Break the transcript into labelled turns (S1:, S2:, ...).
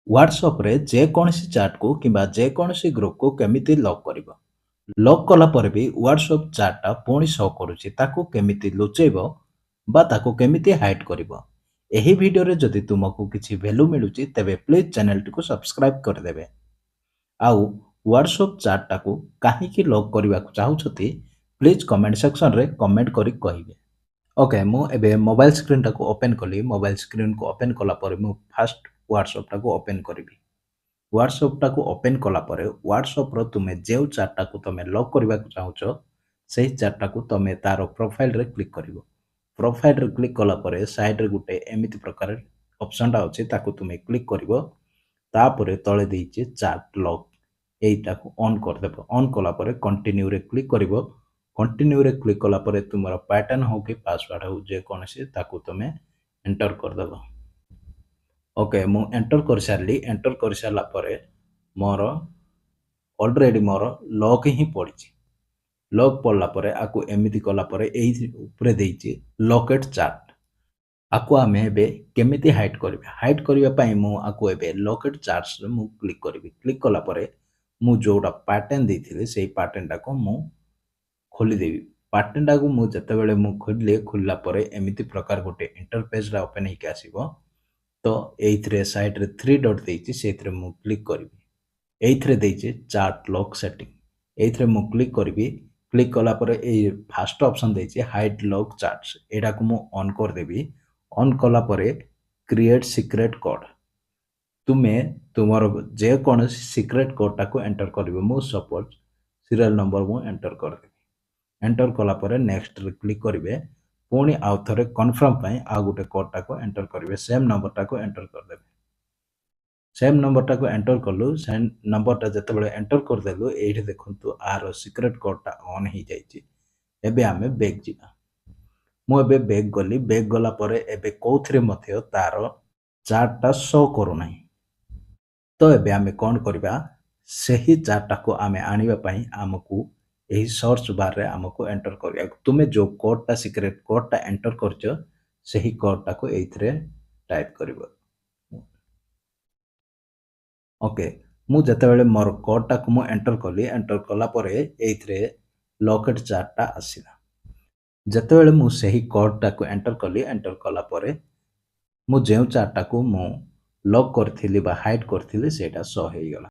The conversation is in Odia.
S1: WhatsApp ରେ ଯେକୌଣସି ଚାଟ୍‌କୁ କିମ୍ବା ଯେକୌଣସି ଗ୍ରୁପ୍‌କୁ କେମିତି ଲକ୍ କରିବ? ଲକ୍ କଲା ପରେ ବି WhatsApp ଚାଟ୍‌ଟା ପୁଣି ଶୋ କରୁଛି। ତାକୁ କେମିତି ଲୁଚେଇବ ବା ତାକୁ କେମିତି ହାଇଡ୍ କରିବ? ଏହି ଭିଡିଓରେ ଯଦି ତୁମକୁ କିଛି ଭ୍ୟାଲ୍ୟୁ ମିଳୁଛି ତେବେ ପ୍ଲିଜ୍ ଚ୍ୟାନେଲଟିକୁ ସବସ୍କ୍ରାଇବ୍ କରିଦେବେ। ଆଉ WhatsApp ଚାଟ୍‌ଟାକୁ କାହିଁକି ଲକ୍ କରିବାକୁ ଚାହୁଁଛନ୍ତି ପ୍ଲିଜ୍ କମେଣ୍ଟ ସେକ୍ସନରେ କମେଣ୍ଟ କରି କହିବେ। ଓକେ, ମୁଁ ଏବେ ମୋବାଇଲ୍ ସ୍କ୍ରିନ୍‌ଟାକୁ ଓପେନ୍ କଲି। ମୋବାଇଲ୍ ସ୍କ୍ରିନ୍‌କୁ ଓପେନ୍ କଲା ପରେ ମୁଁ ଫାଷ୍ଟ WhatsAppଟାକୁ ଓପେନ୍ କରିବି। WhatsAppଟାକୁ ଓପେନ୍ କଲା ପରେ WhatsAppର ତୁମେ ଯେଉଁ ଚାଟ୍‌ଟାକୁ ତମେ ଲକ୍ କରିବାକୁ ଚାହୁଁଛ, ସେହି ଚାଟ୍‌ଟାକୁ ତମେ ତାର ପ୍ରୋଫାଇଲ୍‌ରେ କ୍ଲିକ୍ କରିବ। ପ୍ରୋଫାଇଲ୍‌ରେ କ୍ଲିକ୍ କଲା ପରେ ସାଇଡ୍‌ରେ ଗୋଟେ ଏମିତି ପ୍ରକାର ଅପସନ୍‌ଟା ଅଛି, ତାକୁ ତୁମେ କ୍ଲିକ୍ କରିବ। ତାପରେ ତଳେ ଦେଇଛି ଚାଟ୍ ଲକ୍, ଏଇଟାକୁ ଅନ୍ କରିଦେବ। ଅନ୍ କଲା ପରେ କଣ୍ଟିନ୍ୟୁରେ କ୍ଲିକ୍ କରିବ। କଣ୍ଟିନ୍ୟୁରେ କ୍ଲିକ୍ କଲା ପରେ ତୁମର ପ୍ୟାଟର୍ନ ହଉ କି ପାସୱାର୍ଡ ହଉ ଯେକୌଣସି ତାକୁ ତମେ ଏଣ୍ଟର କରିଦେବ। ଓକେ, ମୁଁ ଏଣ୍ଟର କରିସାରିଲି। ଏଣ୍ଟର କରିସାରିଲା ପରେ ମୋର ଅଲରେଡି ମୋର ଲକ୍ ହିଁ ପଡ଼ିଛି। ଲକ୍ ପଡ଼ିଲା ପରେ ଆକୁ ଏମିତି କଲା ପରେ ଏଇ ଉପରେ ଦେଇଛି ଲକେଟ୍ ଚାଟ୍। ଆକୁ ଆମେ ଏବେ କେମିତି ହାଇଡ୍ କରିବା? ହାଇଡ୍ କରିବା ପାଇଁ ମୁଁ ଆକୁ ଏବେ ଲକେଟ୍ ଚାଟ୍ସରେ ମୁଁ କ୍ଲିକ୍ କରିବି। କ୍ଲିକ୍ କଲା ପରେ ମୁଁ ଯୋଉଟା ପ୍ୟାଟର୍ନ ଦେଇଥିଲି ସେଇ ପ୍ୟାଟର୍ନଟାକୁ ମୁଁ ଖୋଲିଦେବି। ପ୍ୟାଟର୍ନଟାକୁ ମୁଁ ଯେତେବେଳେ ଖୋଲିଲି, ଖୋଲିଲା ପରେ ଏମିତି ପ୍ରକାର ଗୋଟେ ଇଣ୍ଟରଫେସଟା ଓପେନ୍ ହେଇକି ଆସିବ। ତ ଏଇଥିରେ ସାଇଡ୍‌ରେ 3 ଡଟ୍ ଦେଇଛି, ସେଇଥିରେ ମୁଁ କ୍ଲିକ୍ କରିବି। ଏଇଥିରେ ଦେଇଛି ଚାଟ୍ ଲକ୍ ସେଟିଂ, ଏଇଥିରେ ମୁଁ କ୍ଲିକ୍ କରିବି। କ୍ଲିକ୍ କଲା ପରେ ଏଇ ଫାଷ୍ଟ ଅପସନ୍ ଦେଇଛି ହାଇଡ୍ ଲକ୍ ଚାଟ୍ସ, ଏଇଟାକୁ ମୁଁ ଅନ୍ କରିଦେବି। ଅନ୍ କଲା ପରେ କ୍ରିଏଟ୍ ସିକ୍ରେଟ୍ କୋଡ୍, ତୁମେ ତୁମର ଯେକୌଣସି ସିକ୍ରେଟ୍ କୋଡ୍‌ଟାକୁ ଏଣ୍ଟର କରିବ। ମୁଁ ସପୋଜ୍ ସିରିଆଲ ନମ୍ବର ମୁଁ ଏଣ୍ଟର କରିଦେବି। ଏଣ୍ଟର କଲା ପରେ ନେକ୍ସଟରେ କ୍ଲିକ୍ କରିବେ। ପୁଣି ଆଉ ଥରେ କନଫର୍ମ ପାଇଁ ଆଉ ଗୋଟେ କୋଡ୍‌ଟାକୁ ଏଣ୍ଟର କରିବେ। ସେମ୍ ନମ୍ବରଟାକୁ ଏଣ୍ଟର କରିଦେବେ। ସେମ୍ ନମ୍ବରଟାକୁ ଏଣ୍ଟର କଲୁ। ସେମ୍ ନମ୍ବରଟା ଯେତେବେଳେ ଏଣ୍ଟର କରିଦେଲୁ, ଏଇଠି ଦେଖନ୍ତୁ ଆର ସିକ୍ରେଟ୍ କୋଡ୍‌ଟା ଅନ୍ ହେଇଯାଇଛି। ଏବେ ଆମେ ବ୍ୟାକ୍ ଯିବା। ମୁଁ ଏବେ ବ୍ୟାକ୍ ଗଲି। ବ୍ୟାକ୍ ଗଲା ପରେ ଏବେ କୋଉଥିରେ ମଧ୍ୟ ତାର ଚାଟ୍‌ଟା ଶୋ କରୁନାହିଁ। ତ ଏବେ ଆମେ କ'ଣ କରିବା? ସେହି ଚାଟ୍‌ଟାକୁ ଆମେ ଆଣିବା ପାଇଁ ଆମକୁ ଏହି ସର୍ଚ୍ଚ ବାର୍‌ରେ ଆମକୁ ଏଣ୍ଟର କରିବାକୁ, ତୁମେ ଯୋଉ କୋଡ୍‌ଟା ସିକ୍ରେଟ୍ କୋଡ୍‌ଟା ଏଣ୍ଟର କରିଛ, ସେହି କୋଡ୍‌ଟାକୁ ଏଇଥିରେ ଟାଇପ୍ କରିବ। ଓକେ, ମୁଁ ଯେତେବେଳେ ମୋର କୋଡ୍‌ଟାକୁ ମୁଁ ଏଣ୍ଟର କଲି, ଏଣ୍ଟର କଲା ପରେ ଏଇଥିରେ ଲକେଟ୍ ଚାଟ୍‌ଟା ଆସିଲା। ଯେତେବେଳେ ମୁଁ ସେହି କୋଡ୍‌ଟାକୁ ଏଣ୍ଟର କଲି, ଏଣ୍ଟର କଲା ପରେ ମୁଁ ଯେଉଁ ଚାଟ୍‌ଟାକୁ ମୁଁ ଲକ୍ କରିଥିଲି ବା ହାଇଡ୍ କରିଥିଲି ସେଇଟା ଶୋ ହେଇଗଲା।